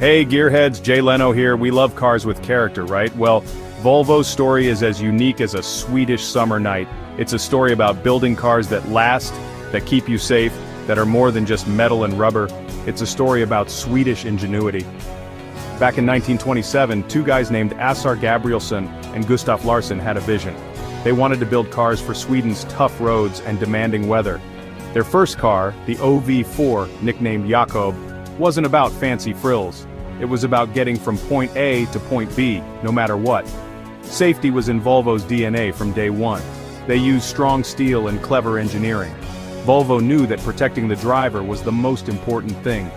Hey gearheads, Jay Leno here. We love cars with character, right? Well, Volvo's story is as unique as a Swedish summer night. It's a story about building cars that last, that keep you safe, that are more than just metal and rubber. It's a story about Swedish ingenuity. Back in 1927, two guys named Assar Gabrielsson and Gustaf Larsson had a vision. They wanted to build cars for Sweden's tough roads and demanding weather. Their first car, the OV4, nicknamed Jakob, wasn't about fancy frills. It was about getting from point A to point B, no matter what. Safety was in Volvo's DNA from day one. They used strong steel and clever engineering. Volvo knew that protecting the driver was the most important thing.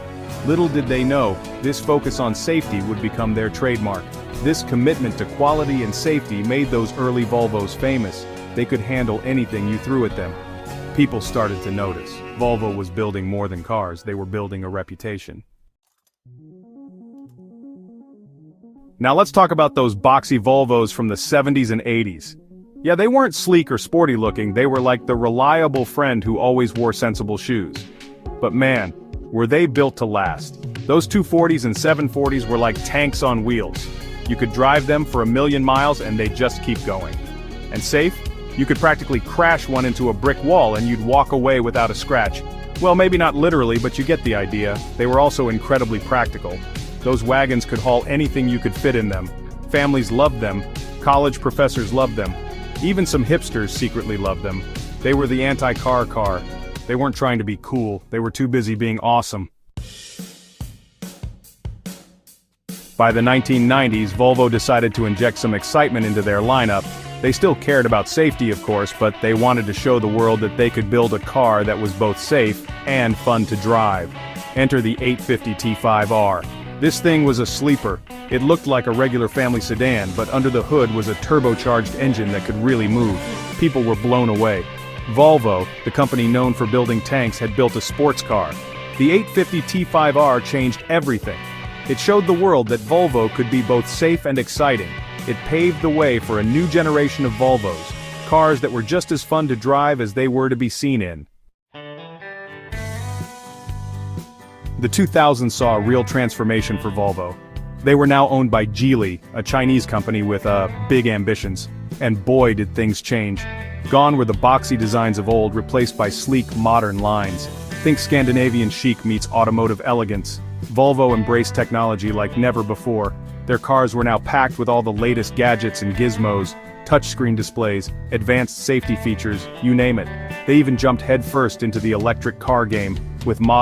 Little did they know, this focus on safety would become their trademark. This commitment to quality and safety made those early Volvos famous. They could handle anything you threw at them. People started to notice. Volvo was building more than cars, they were building a reputation. Now let's talk about those boxy Volvos from the 70s and 80s. Yeah, they weren't sleek or sporty looking, they were like the reliable friend who always wore sensible shoes. But man, were they built to last. Those 240s and 740s were like tanks on wheels. You could drive them for 1,000,000 miles and they'd just keep going. And safe? You could practically crash one into a brick wall and you'd walk away without a scratch. Well, maybe not literally, but you get the idea. They were also incredibly practical. Those wagons could haul anything you could fit in them. Families loved them. College professors loved them. Even some hipsters secretly loved them. They were the anti-car car. They weren't trying to be cool. They were too busy being awesome. By the 1990s, Volvo decided to inject some excitement into their lineup. They still cared about safety, of course, but they wanted to show the world that they could build a car that was both safe and fun to drive. Enter the 850 T5R. This thing was a sleeper. It looked like a regular family sedan, but under the hood was a turbocharged engine that could really move. People were blown away. Volvo, the company known for building tanks, had built a sports car. The 850 T5R changed everything. It showed the world that Volvo could be both safe and exciting. It paved the way for a new generation of Volvos, cars that were just as fun to drive as they were to be seen in. The 2000s saw a real transformation for Volvo. They were now owned by Geely, a Chinese company with big ambitions. And boy did things change. Gone were the boxy designs of old, replaced by sleek, modern lines. Think Scandinavian chic meets automotive elegance. Volvo embraced technology like never before. Their cars were now packed with all the latest gadgets and gizmos, touchscreen displays, advanced safety features, you name it. They even jumped headfirst into the electric car game, with models